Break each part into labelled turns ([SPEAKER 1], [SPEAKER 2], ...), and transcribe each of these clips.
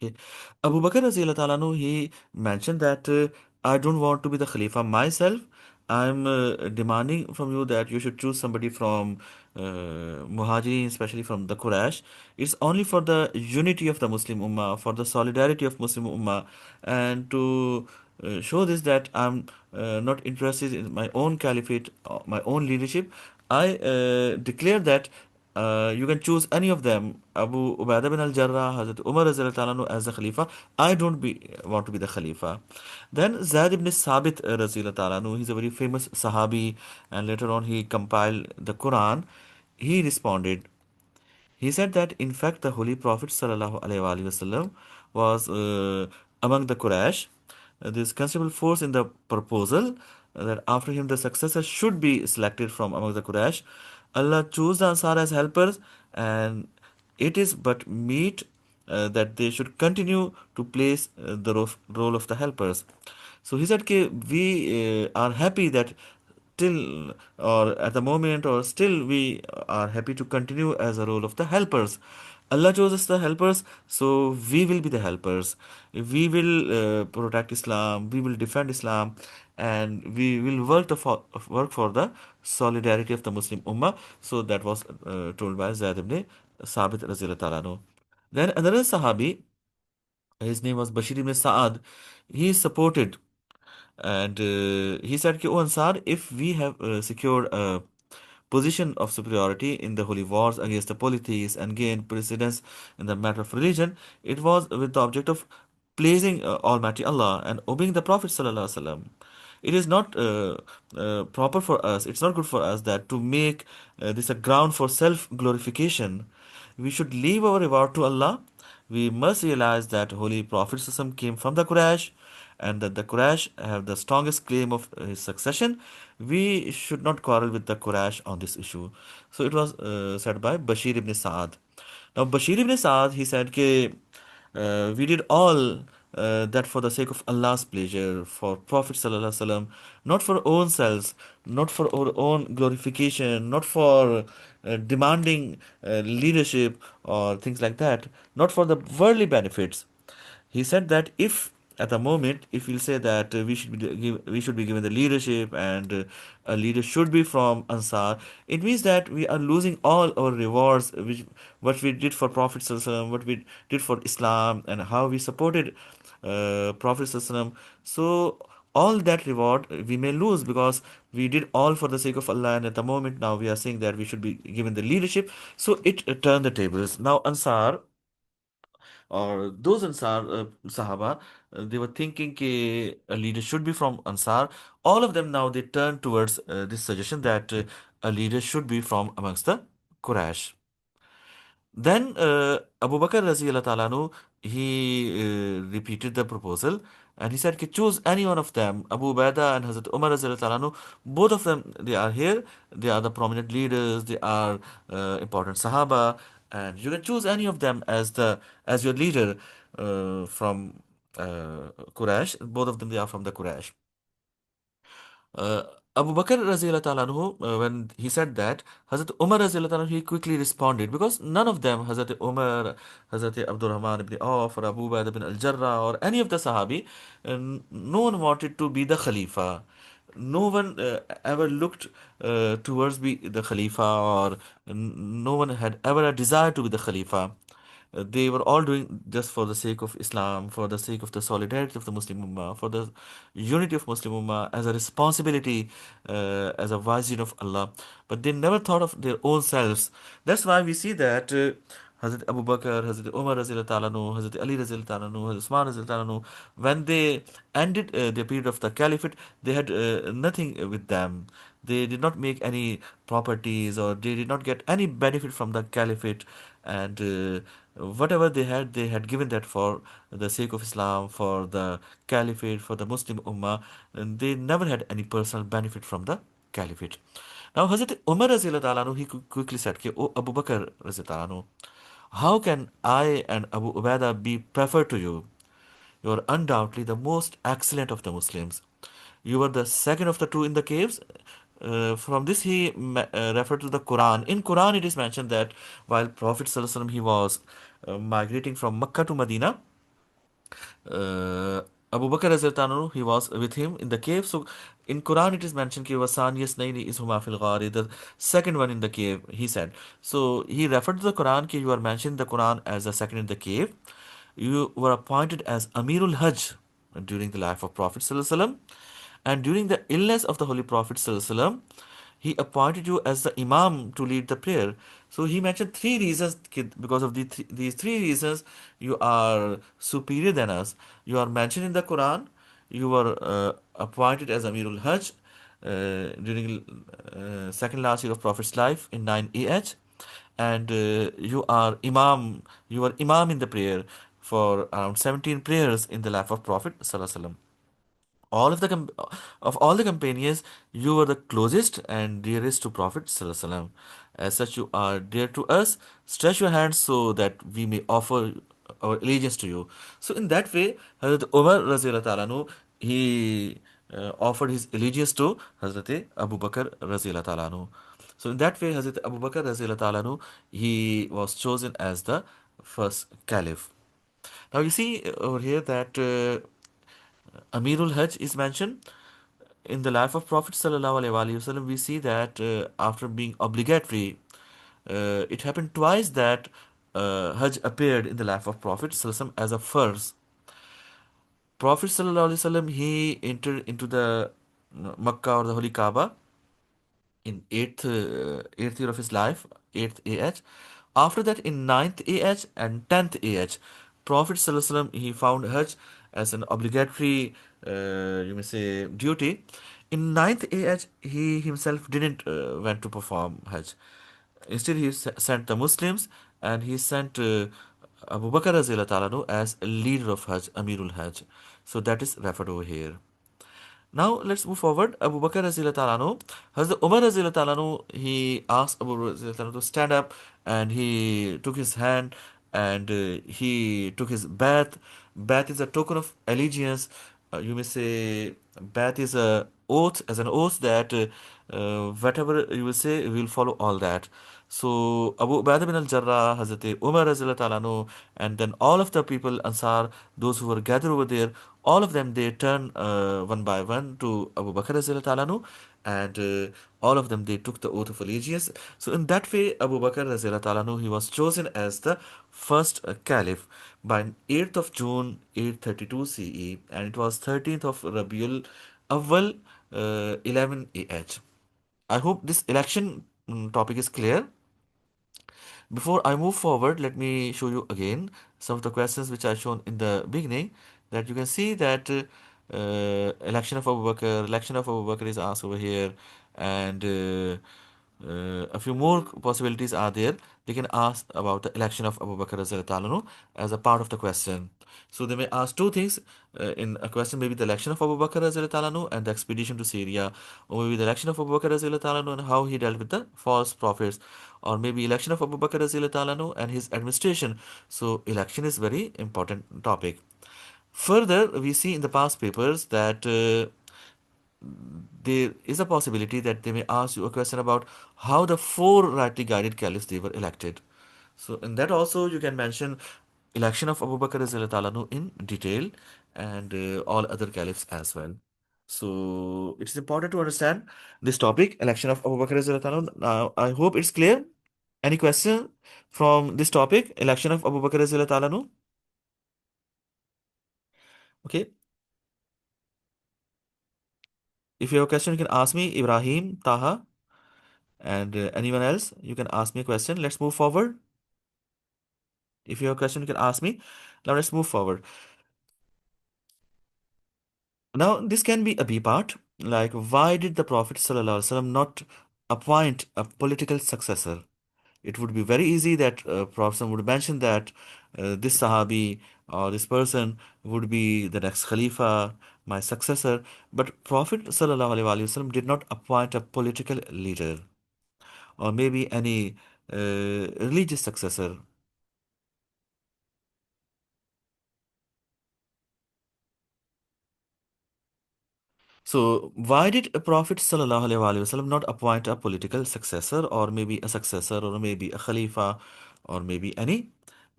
[SPEAKER 1] Okay. Abu Bakr Razila Ta'ala anhu, he mentioned that I don't want to be the Khalifa myself. I'm demanding from you that you should choose somebody from Muhajirin, especially from the Quraysh. It's only for the unity of the Muslim Ummah, for the solidarity of Muslim Ummah, and to show this that I'm not interested in my own caliphate, my own leadership. I declare that you can choose any of them, Abu Ubaidah bin al-Jarrah, Hazrat Umar Razil as the Khalifa. I don't want to be the Khalifa. Then Zaid ibn Sabit Razil, he's a very famous Sahabi, and later on he compiled the Quran. He responded, he said that in fact the Holy Prophet ﷺ was among the Quraysh. This considerable force in the proposal that after him the successor should be selected from among the Quraysh. Allah chose the Ansar as helpers, and it is but meet that they should continue to place the role of the helpers. So he said, "Ki we are happy that till or at the moment or still we are happy to continue as a role of the helpers. Allah chose us the helpers, so we will be the helpers. We will protect Islam, we will defend Islam, and we will work for the solidarity of the Muslim Ummah." So that was told by Zaid ibn Sabit Razila Talano. Then another Sahabi, his name was Bashir ibn Sa'ad, he supported, and he said, "Ki, O Ansar, if we have secured a position of superiority in the holy wars against the polytheists and gained precedence in the matter of religion, it was with the object of pleasing Almighty Allah and obeying the Prophet Sallallahu Alaihi Wasallam. It is not proper for us, it's not good for us that to make this a ground for self glorification. We should leave our reward to Allah. We must realize that Holy Prophet ﷺ came from the Quraysh and that the Quraysh have the strongest claim of his succession. We should not quarrel with the Quraysh on this issue." So it was said by Bashir ibn Sa'ad. Now, Bashir ibn Sa'ad, he said, "Ke, we did all that for the sake of Allah's pleasure, for Prophet Sallallahu Alaihi Wasallam, not for our own selves, not for our own glorification, not for demanding leadership or things like that, not for the worldly benefits." He said that if at the moment, if we'll say that we should be given the leadership and a leader should be from Ansar, it means that we are losing all our rewards, which what we did for Prophet Sallallahu Alaihi Wasallam, what we did for Islam, and how we supported Prophet Sallallahu Alaihi Wasallam. So all that reward we may lose because we did all for the sake of Allah, and at the moment now we are saying that we should be given the leadership. So it turned the tables. Now Ansar, or those Ansar Sahaba, they were thinking a leader should be from Ansar. All of them now they turn towards this suggestion that a leader should be from amongst the Quraysh. Then Abu Bakr Razi Ta'ala anhu, he repeated the proposal and he said, "Ki choose any one of them, Abu Ubaidah and Hazrat Umar Razi Ta'ala anhu, both of them, they are here, they are the prominent leaders, they are important Sahaba, and you can choose any of them as your leader from Quraysh. Both of them, they are from the Quraysh." Uh, Abu Bakr Razila anhu, when he said that, Hazrat Umar Razila anhu, he quickly responded because none of them, Hazrat Umar, Hazrat Abdul Rahman ibn Auf, or Abu Bakr ibn al Jarrah, or any of the Sahabi, no one wanted to be the Khalifa. No one ever looked towards be the Khalifa, or no one had ever a desire to be the Khalifa. They were all doing just for the sake of Islam, for the sake of the solidarity of the Muslim Ummah, for the unity of Muslim Ummah, as a responsibility, as a vizier of Allah. But they never thought of their own selves. That's why we see that Hazrat Abu Bakr, Hazrat Umar Razil Talanu, Hazrat Ali Razil Talanu, Hazrat Usman Razil Talanu, when they ended the period of the caliphate, they had nothing with them. They did not make any properties or they did not get any benefit from the caliphate, and whatever they had given that for the sake of Islam, for the caliphate, for the Muslim Ummah, and they never had any personal benefit from the caliphate. Now, Hazrat Umar Razilullah Ta'ala anhu, he quickly said, "Ki, O Abu Bakr Razilullah Ta'ala anhu, how can I and Abu Ubaidah be preferred to you? You are undoubtedly the most excellent of the Muslims. You were the second of the two in the caves." From this, he referred to the Quran. In Quran, it is mentioned that while Prophet ﷺ, he was migrating from Mecca to Medina, uh, Abu Bakr Raziyallahu anhu, he was with him in the cave. So in Quran it is mentioned कि वसानियस नहीं is huma fil ghari, the second one in the cave, he said. So he referred to the Quran कि you are mentioned in the Quran as the second in the cave. You were appointed as Amirul Hajj during the life of Prophet Sallallahu Alaihi Wasallam, and during the illness of the Holy Prophet Sallallahu Alaihi Wasallam, he appointed you as the Imam to lead the prayer. So he mentioned three reasons. Because of these three reasons, you are superior than us. You are mentioned in the Quran. You were appointed as Amirul Hajj during second last year of Prophet's life in 9 AH, and you are Imam. You are Imam in the prayer for around 17 prayers in the life of Prophet Sallallahu Alaihi Wasallam. All of of all the companions, you were the closest and dearest to Prophet Sallallahu Alaihi Wasallam. As such, you are dear to us. Stretch your hands so that we may offer our allegiance to you. So, in that way, Hazrat Umar Razila Talanu, he offered his allegiance to Hazrat Abu Bakr Razila Talanu. So, in that way, Hazrat Abu Bakr Razila Talanu, he was chosen as the first caliph. Now, you see over here that Amirul Hajj is mentioned in the life of Prophet Sallallahu Alaihi Wasallam. We see that after being obligatory, it happened twice that Hajj appeared in the life of Prophet Sallallahu Alaihi Wasallam as a first. Prophet Sallallahu Alaihi Wasallam, he entered into the Makkah or the Holy Kaaba in eighth year of his life, eighth AH. After that, in ninth AH and 10th AH, Prophet Sallallahu Alaihi Wasallam, he found Hajj as an obligatory, you may say, duty. In ninth AH, he himself didn't went to perform Hajj. Instead, he sent the Muslims, and he sent Abu Bakr Razila Talanu as a leader of Hajj, Amirul Hajj. So that is referred over here. Now let's move forward. Abu Bakr Razila Talanu, Hazrat Umar Razila Talanu, he asked Abu Razila Talanu to stand up, and he took his hand, and he took his bath. Bath is a token of allegiance. You may say bath is a oath, as an oath that whatever you will say, we will follow all that. So Abu Ubaidah bin al-Jarrah, Hazrat Umar Razila Talanu, and then all of the people, Ansar, those who were gathered over there, all of them, they turn one by one to Abu Bakr Razila Talanu, and all of them, they took the oath of allegiance. So in that way, Abu Bakr Razila Talanu, he was chosen as the first caliph by 8th of June 832 CE, and it was 13th of Rabiul Awwal 11 AH. I hope this election topic is clear. Before I move forward, let me show you again some of the questions which I shown in the beginning, that you can see that election of Abu Bakr, election of Abu Bakr is asked over here, and a few more possibilities are there. They can ask about the election of Abu Bakr Radhiyallahu anhu as a part of the question. So they may ask two things in a question, maybe the election of Abu Bakr Radhiyallahu anhu and the expedition to Syria, or maybe the election of Abu Bakr Radhiyallahu anhu and how he dealt with the false prophets, or maybe election of Abu Bakr Radhiyallahu anhu and his administration. So election is very important topic. Further, we see in the past papers that there is a possibility that they may ask you a question about how the four rightly guided caliphs they were elected. So in that also you can mention election of Abu Bakr Radhiyallahu anhu in detail, and all other caliphs as well. So it's important to understand this topic, election of Abu Bakr Radhiyallahu anhu. Now I hope it's clear. Any question from this topic, election of Abu Bakr Radhiyallahu anhu? Okay. If you have a question, you can ask me, Ibrahim, Taha, and anyone else. You can ask me a question. Let's move forward. If you have a question, you can ask me. Now let's move forward. Now this can be a B part. Like, why did the Prophet ﷺ not appoint a political successor? It would be very easy that Prophet would mention that this Sahabi or this person would be the next Khalifa, my successor. But Prophet ﷺ did not appoint a political leader or maybe any religious successor. So, why did a Prophet ﷺ not appoint a political successor, or maybe a successor, or maybe a Khalifa, or maybe any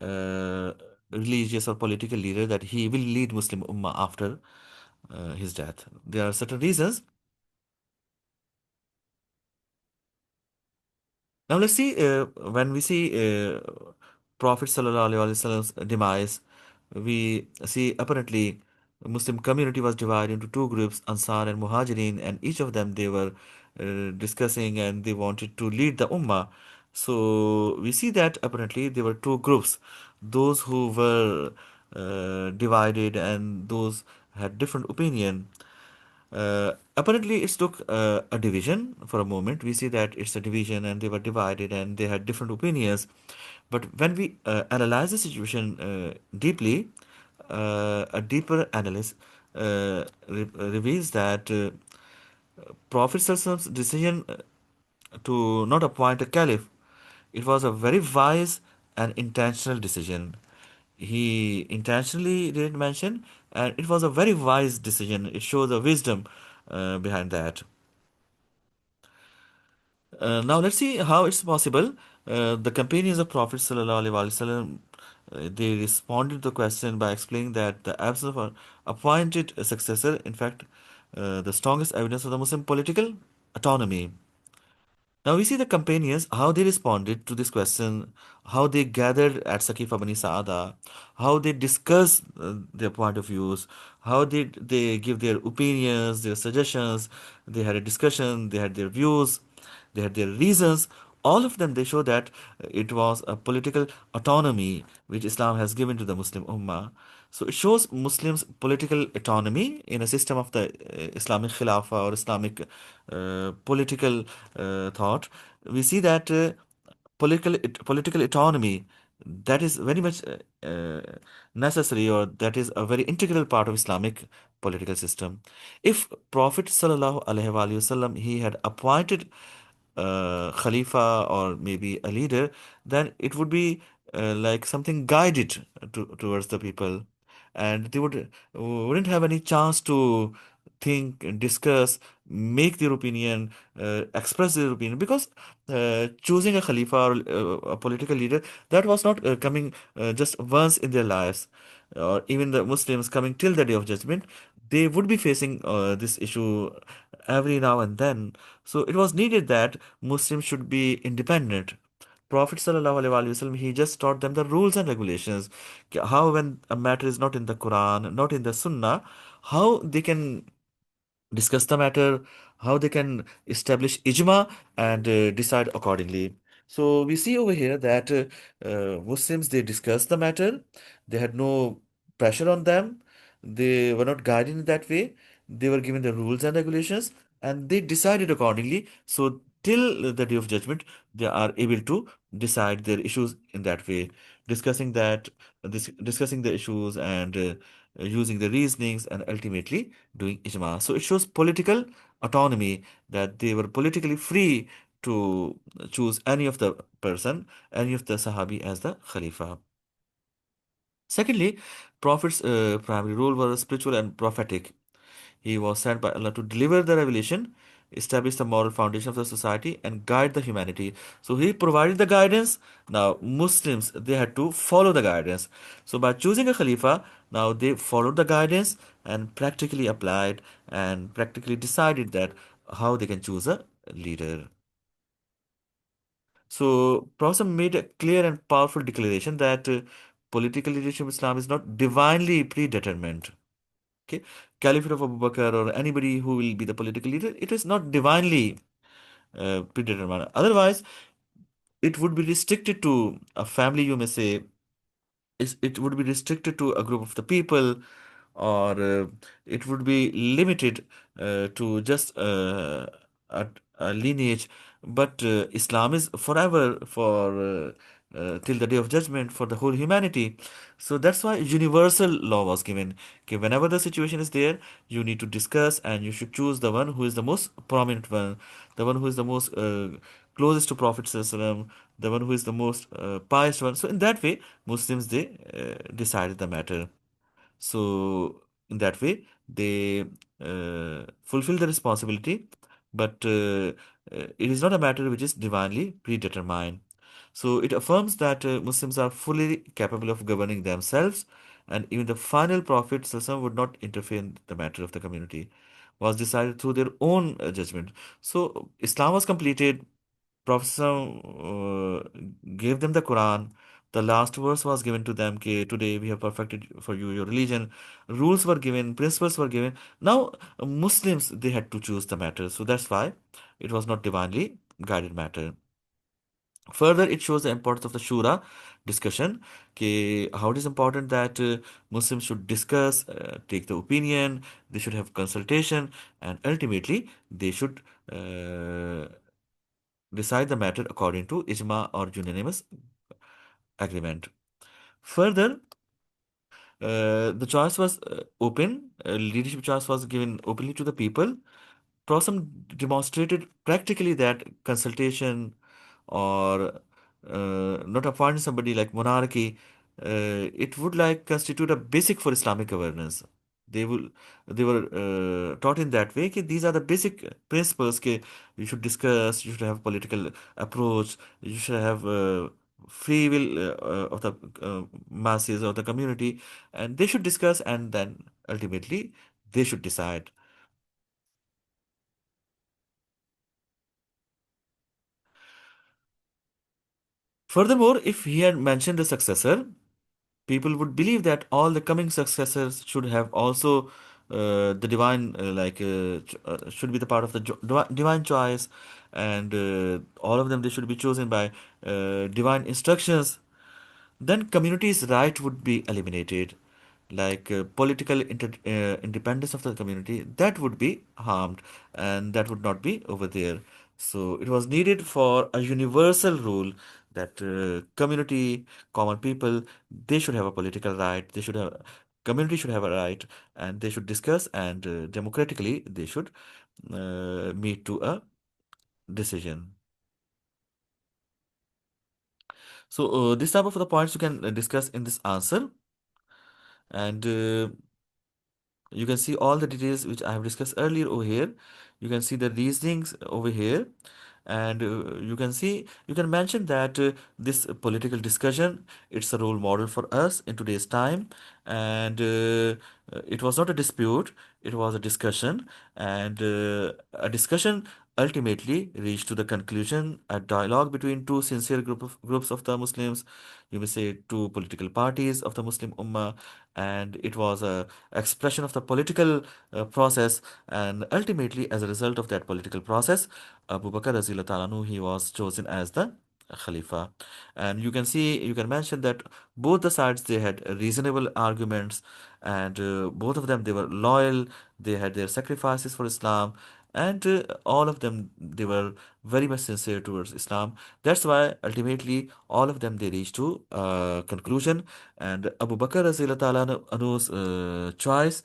[SPEAKER 1] uh, religious or political leader that he will lead Muslim Ummah after his death. There are certain reasons. Now let's see when we see Prophet Sallallahu Alaihi Wasallam's demise, we see apparently Muslim community was divided into two groups, Ansar and Muhajirin, and each of them they were discussing and they wanted to lead the Ummah. So we see that apparently there were two groups, those who were divided and those had different opinion. Apparently, it took a division for a moment. We see that it's a division and they were divided and they had different opinions. But when we analyze the situation deeply, a deeper analysis reveals that Prophet Sallallahu decision to not appoint a caliph, it was a very wise and intentional decision. He intentionally didn't mention, and it was a very wise decision. It shows the wisdom behind that. Now let's see how it's possible. The companions of Prophet Sallallahu Alaihi Wasallam they responded to the question by explaining that the absence of an appointed successor, in fact, the strongest evidence of the Muslim political autonomy. Now we see the companions, how they responded to this question, how they gathered at Saqifa Bani Saada, how they discussed their point of views, how did they give their opinions, their suggestions, they had a discussion, they had their views, they had their reasons. All of them, they show that it was a political autonomy which Islam has given to the Muslim Ummah. So it shows Muslims political autonomy in a system of the Islamic Khilafah or Islamic political thought. We see that political autonomy that is very much necessary, or that is a very integral part of Islamic political system. If Prophet Sallallahu Alaihi Wasallam he had appointed Khalifa or maybe a leader, then it would be like something guided towards the people, and they wouldn't have any chance to think, discuss, make their opinion, express their opinion, because choosing a Khalifa or a political leader, that was not coming just once in their lives, or even the Muslims coming till the day of judgment, they would be facing this issue every now and then. So it was needed that Muslims should be independent. Prophet Sallallahu Alaihi Wasallam, he just taught them the rules and regulations. How when a matter is not in the Quran, not in the Sunnah, how they can discuss the matter, how they can establish ijma and decide accordingly. So we see over here that Muslims they discussed the matter. They had no pressure on them. They were not guided in that way. They were given the rules and regulations, and they decided accordingly. So till the day of judgment, they are able to decide their issues in that way, discussing discussing the issues and using the reasonings and ultimately doing ijma. So it shows political autonomy, that they were politically free to choose any of the person, any of the Sahabi as the Khalifa. Secondly, Prophet's primary role was spiritual and prophetic. He was sent by Allah to deliver the revelation, establish the moral foundation of the society, and guide the humanity. So he provided the guidance. Now Muslims they had to follow the guidance. So by choosing a Khalifa, now they followed the guidance and practically applied and practically decided that how they can choose a leader. So Prophet made a clear and powerful declaration that political leadership in Islam is not divinely predetermined. Okay, Caliphate of Abu Bakr or anybody who will be the political leader, it is not divinely predetermined. Otherwise, it would be restricted to a family, you may say, it would be restricted to a group of the people, or it would be limited to just a lineage. But Islam is forever for till the day of judgment for the whole humanity. So that's why universal law was given. Okay, whenever the situation is there, you need to discuss and you should choose the one who is the most prominent one, the one who is the most closest to Prophet Sallallahu, the one who is the most pious one. So in that way, Muslims they decided the matter. So in that way, they fulfill the responsibility, but it is not a matter which is divinely predetermined. So it affirms that Muslims are fully capable of governing themselves, and even the final Prophet ﷺ would not interfere in the matter of the community, was decided through their own judgment. So Islam was completed. Prophet gave them the Quran. The last verse was given to them. Okay, today we have perfected for you your religion. Rules were given, principles were given. Now Muslims they had to choose the matter. So that's why it was not divinely guided matter. Further, it shows the importance of the Shura discussion. How it is important that Muslims should discuss, take the opinion, they should have consultation, and ultimately they should uh, decide the matter according to ijma or unanimous agreement. Further, the choice was open. Leadership choice was given openly to the people. Prossum demonstrated practically that consultation or not appointing somebody like monarchy, it would like constitute a basic for Islamic governance. They will they were taught in that way. These are the basic principles. You should discuss. You should have political approach. You should have free will of the masses of the community, and they should discuss, and then ultimately they should decide. Furthermore, if he had mentioned a successor, people would believe that all the coming successors should have also the divine, should be the part of the divine choice, and all of them they should be chosen by divine instructions. Then community's right would be eliminated, political independence of the community that would be harmed, and that would not be over there. So it was needed for a universal rule that community, common people, they should have a political right. They should have community should have a right, and they should discuss, and democratically they should meet to a decision. So this type of the points you can discuss in this answer, and you can see all the details which I have discussed earlier over here. You can see the reasonings over here, and you can mention that this political discussion, it's a role model for us in today's time, and it was not a dispute, it was a discussion, and a discussion ultimately reached to the conclusion, a dialogue between two sincere groups of the Muslims, you may say two political parties of the Muslim Ummah, and it was a expression of the political process, and ultimately as a result of that political process, Abu Bakr Razila Talanu, he was chosen as the Khalifa. And you can see, you can mention that both the sides they had reasonable arguments, and both of them they were loyal, they had their sacrifices for Islam, and all of them they were very much sincere towards Islam. That's why ultimately all of them they reached to conclusion, and Abu Bakr Razila Anu's choice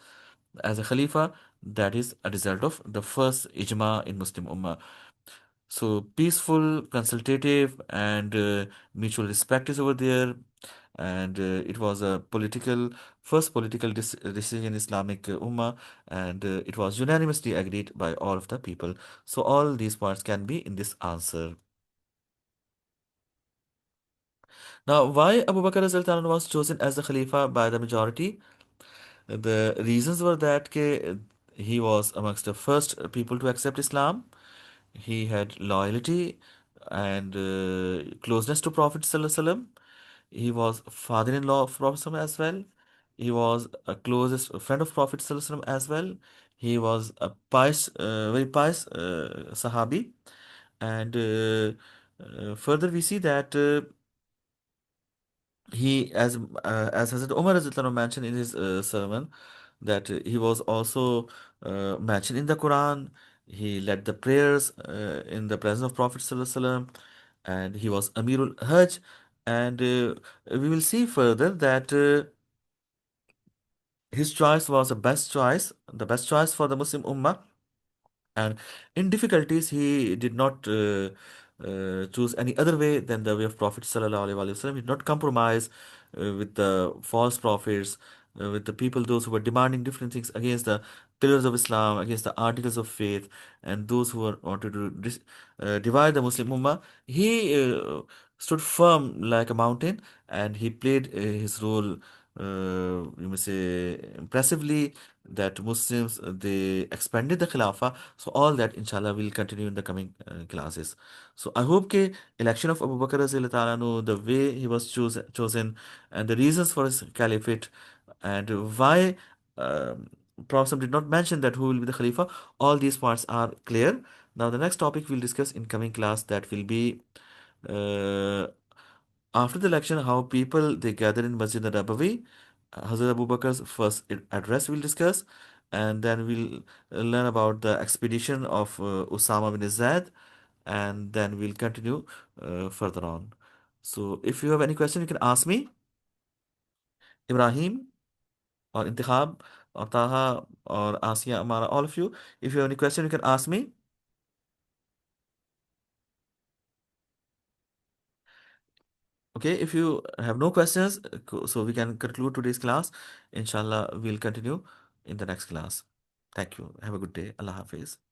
[SPEAKER 1] as a Khalifa, that is a result of the first ijma in Muslim Ummah. So peaceful, consultative, and mutual respect is over there. And it was a first political decision in Islamic Ummah, and it was unanimously agreed by all of the people. So all these points can be in this answer. Now, why Abu Bakr as was chosen as the Khalifa by the majority? The reasons were that he was amongst the first people to accept Islam. He had loyalty and closeness to Prophet ﷺ. He was father-in-law of Prophet ﷺ as well. He was a closest friend of Prophet ﷺ as well. He was a pious, very pious Sahabi. And further, we see that he, as Hazrat Umar Radhiyallahu anhu mentioned in his sermon, that he was also mentioned in the Quran. He led the prayers in the presence of Prophet Sallallahu Alaihi Wasallam, and he was Amirul Hajj. And we will see further that his choice was the best choice for the Muslim Ummah. And in difficulties, he did not choose any other way than the way of Prophet Sallallahu Alaihi Wasallam. He did not compromise with the false prophets, with the people, those who were demanding different things against the pillars of Islam, against the articles of faith, and those who wanted to divide the Muslim Ummah. He stood firm like a mountain, and he played his role, you may say, impressively. That Muslims they expanded the Khilafah. So all that, inshallah, will continue in the coming classes. So I hope ke election of Abu Bakr Raziyallahu ta'ala anhu, the way he was chosen, and the reasons for his caliphate, and why Prophet did not mention that who will be the Khalifa. All these parts are clear. Now the next topic we'll discuss in coming class, that will be uh, after the election, how people they gather in Masjid Nabawi. Hazrat Abu Bakr's first address we'll discuss, and then we'll learn about the expedition of Usama bin Zaid, and then we'll continue further on. So, if you have any question, you can ask me, Ibrahim, or Intikhab, or Taha, or Asiya, Amara, all of you. If you have any question, you can ask me. Okay, if you have no questions, so we can conclude today's class. Inshallah, we'll continue in the next class. Thank you. Have a good day. Allah Hafiz.